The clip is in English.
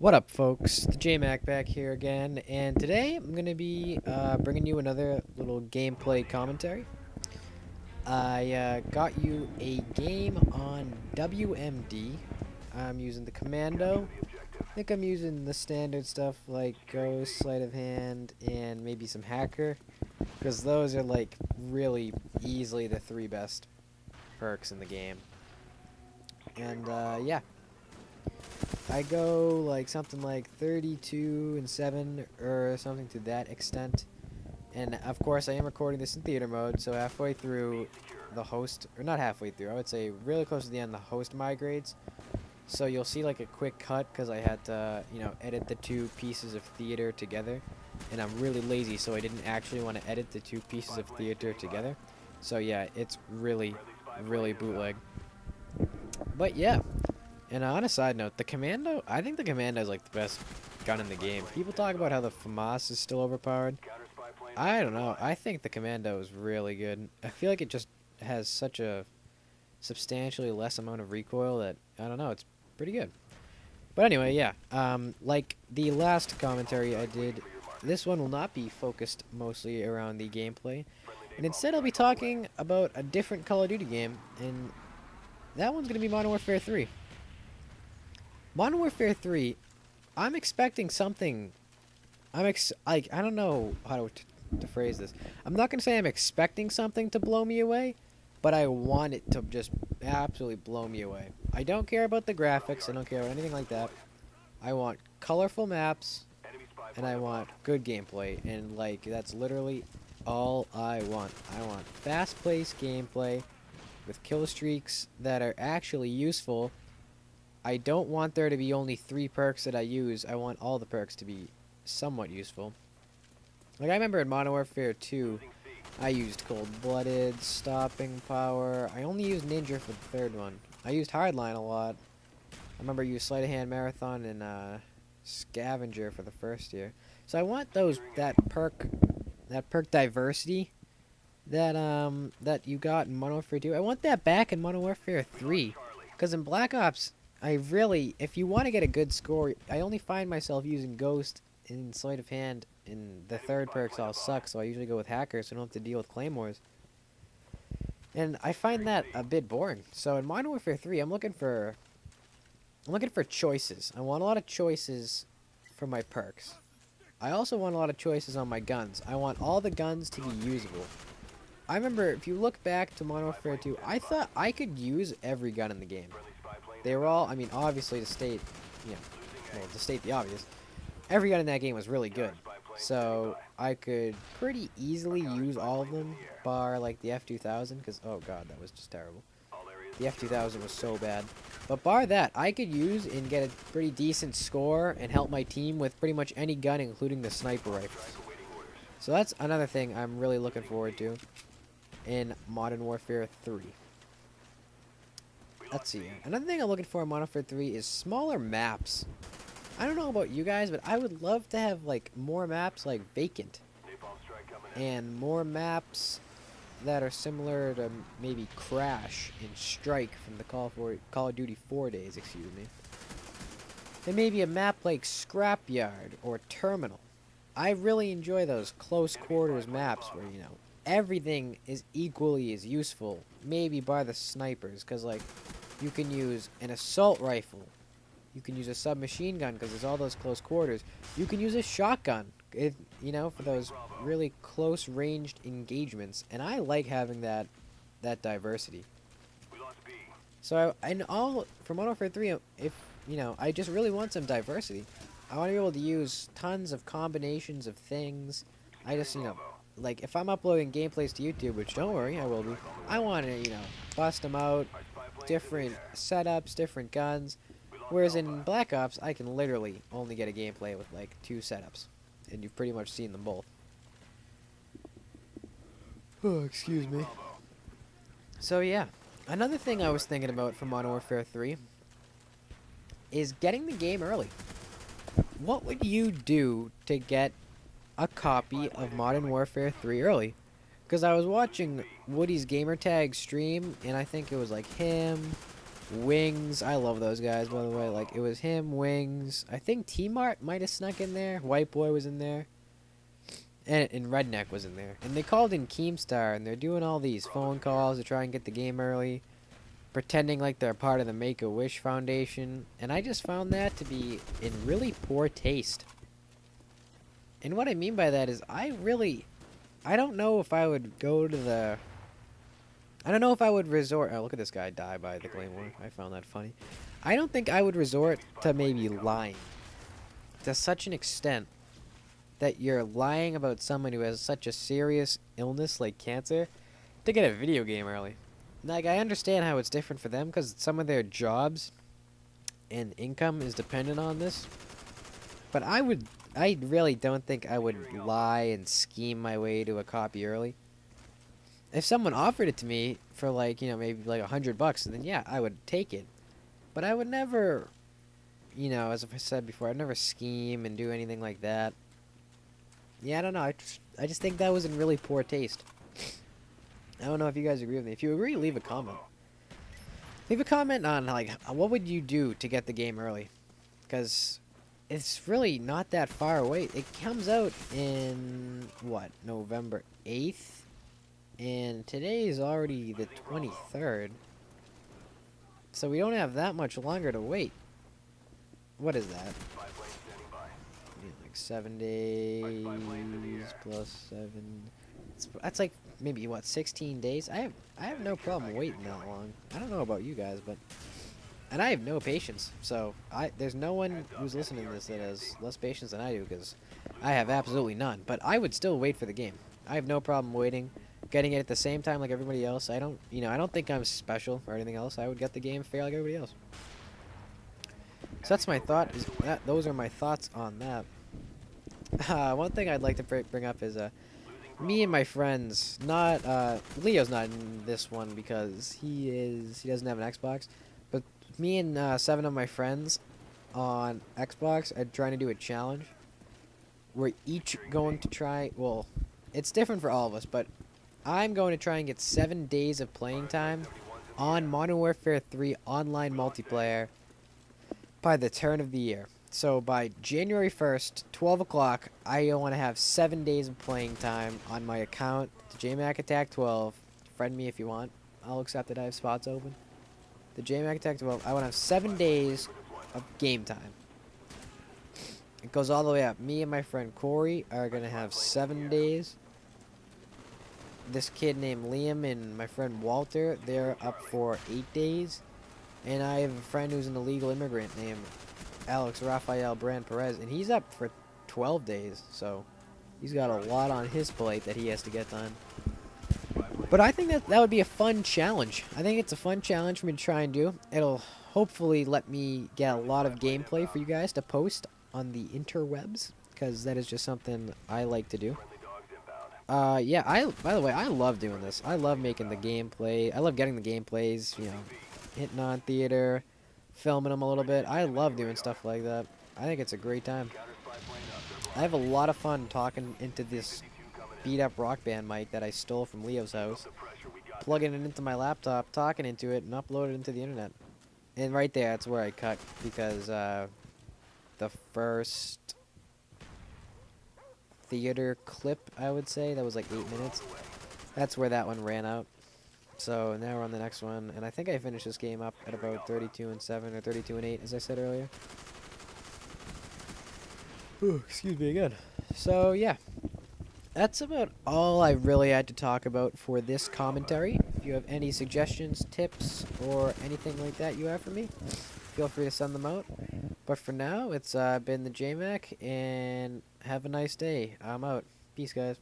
What up, folks? The J-Mac back here again, and today I'm going to be bringing you another little gameplay commentary. I got you a game on WMD. I'm using the Commando. I think I'm using the standard stuff like Ghost, Sleight of Hand, and maybe some Hacker, because those are like really easily the three best perks in the game. And yeah. I go like something like 32 and 7 or something to that extent. And of course I am recording this in theater mode, so halfway through the host, or not halfway through, I would say really close to the end, the host migrates. So you'll see like a quick cut because I had to, edit the two pieces of theater together. And I'm really lazy, so I didn't actually want to edit the two pieces of theater together. So yeah, it's really, really bootleg. But yeah. And on a side note, the Commando, I think the Commando is like the best gun in the game. People talk about how the FAMAS is still overpowered. I don't know. I think the Commando is really good. I feel like it just has such a substantially less amount of recoil that, I don't know, it's pretty good. But anyway, yeah. Like the last commentary I did, this one will not be focused mostly around the gameplay. And instead I'll be talking about a different Call of Duty game, and that one's going to be Modern Warfare 3. Modern Warfare 3, I'm expecting something. I don't know how to phrase this. I'm not going to say I'm expecting something to blow me away, but I want it to just absolutely blow me away. I don't care about the graphics. I don't care about anything like that. I want colorful maps, and I want good gameplay. And, like, that's literally all I want. I want fast-paced gameplay with kill streaks that are actually useful. I don't want there to be only 3 perks that I use. I want all the perks to be somewhat useful. Like, I remember in Modern Warfare 2, I used Cold-Blooded, Stopping Power. I only used Ninja for the third one. I used Hardline a lot. I remember I used Sleight of Hand, Marathon, and Scavenger for the first year. So I want that perk diversity that you got in Modern Warfare 2. I want that back in Modern Warfare 3. Because in Black Ops, if you want to get a good score, I only find myself using Ghost and Sleight of Hand, and the third perks all suck, so I usually go with Hacker so I don't have to deal with Claymores. And I find that a bit boring. So in Modern Warfare 3, I'm looking for choices. I want a lot of choices for my perks. I also want a lot of choices on my guns. I want all the guns to be usable. I remember, if you look back to Modern Warfare 2, I thought I could use every gun in the game. They were all, obviously to state the obvious, every gun in that game was really good. So I could pretty easily use all of them, bar like the F2000, because, oh god, that was just terrible. The F2000 was so bad. But bar that, I could use and get a pretty decent score and help my team with pretty much any gun, including the sniper rifles. So that's another thing I'm really looking forward to in Modern Warfare 3. Let's see. Another thing I'm looking for in Modern Warfare 3 is smaller maps. I don't know about you guys, but I would love to have like more maps like Vacant. And more maps that are similar to maybe Crash and Strike from the Call of Duty 4 days, excuse me. And maybe a map like Scrapyard or Terminal. I really enjoy those close quarters maps where, everything is equally as useful, maybe by the snipers, because like you can use an assault rifle, you can use a submachine gun because there's all those close quarters, you can use a shotgun for those really close ranged engagements, and I like having that diversity. So for Modern Warfare 3, if I just really want some diversity. I want to be able to use tons of combinations of things. I just like, if I'm uploading gameplays to YouTube, which don't worry, I will be, I want to, bust them out, different setups, different guns, whereas in Black Ops, I can literally only get a gameplay with, like, 2 setups, and you've pretty much seen them both. Oh, excuse me. So, yeah, another thing I was thinking about for Modern Warfare 3 is getting the game early. What would you do to get a copy of Modern Warfare 3 early? Because I was watching Woody's Gamertag stream, and I think it was like him, Wings, I love those guys, by the way. Like, it was him, Wings. I think T-Mart might have snuck in there. White Boy was in there. And Redneck was in there. And they called in Keemstar, and they're doing all these phone calls to try and get the game early, pretending like they're part of the Make-A-Wish Foundation. And I just found that to be in really poor taste. And what I mean by that is I don't know if I would go to the... I don't know if I would resort... Oh, look at this guy die by the Claymore. I found that funny. I don't think I would resort to maybe lying to such an extent that you're lying about someone who has such a serious illness like cancer to get a video game early. Like, I understand how it's different for them because some of their jobs and income is dependent on this. But I really don't think I would lie and scheme my way to a copy early. If someone offered it to me for, like, maybe like $100, then yeah, I would take it. But I would never, as I said before, I'd never scheme and do anything like that. Yeah, I don't know. I just think that was in really poor taste. I don't know if you guys agree with me. If you agree, leave a comment. Leave a comment on, like, what would you do to get the game early? Because it's really not that far away. It comes out in, what, November 8th? And today is already the 23rd. So we don't have that much longer to wait. What is that? Like 7 days plus 7. That's like maybe what, 16 days? I have no problem waiting that long. I don't know about you guys, but and I have no patience. So there's no one who's listening to this that has less patience than I do, because I have absolutely none. But I would still wait for the game. I have no problem waiting, getting it at the same time like everybody else. I don't think I'm special or anything else. I would get the game fair like everybody else. So that's my thought. Those are my thoughts on that. One thing I'd like to bring up is me and my friends. Not Leo's not in this one because he doesn't have an Xbox. But me and 7 of my friends on Xbox are trying to do a challenge. We're each going to try. Well, it's different for all of us, but I'm going to try and get 7 days of playing time on Modern Warfare 3 online multiplayer by the turn of the year. So by January 1st, 12 o'clock, I want to have 7 days of playing time on my account, the JMac Attack 12. Friend me if you want. I'll accept that I have spots open. The JMac Attack 12. I want to have 7 days of game time. It goes all the way up. Me and my friend Corey are going to have 7 days. This kid named Liam and my friend Walter, they're up for 8 days. And I have a friend who's an illegal immigrant named Alex Rafael Brand Perez, and he's up for 12 days. So he's got a lot on his plate that he has to get done. But I think that would be a fun challenge. I think it's a fun challenge for me to try and do. It'll hopefully let me get a lot of gameplay for you guys to post on the interwebs, because that is just something I like to do. Yeah, by the way, I love doing this. I love making the gameplay. I love getting the gameplays, hitting on theater, filming them a little bit. I love doing stuff like that. I think it's a great time. I have a lot of fun talking into this beat-up Rock Band mic that I stole from Leo's house, plugging it into my laptop, talking into it, and uploading it into the internet. And right there, that's where I cut, because the first theater clip, I would say, that was like 8 minutes. That's where that one ran out. So now we're on the next one, and I think I finished this game up at about 32-7 or 32-8, as I said earlier. Ooh, excuse me again. So yeah, that's about all I really had to talk about for this commentary. If you have any suggestions, tips, or anything like that you have for me, feel free to send them out. But for now, it's been the JMac, and have a nice day. I'm out. Peace, guys.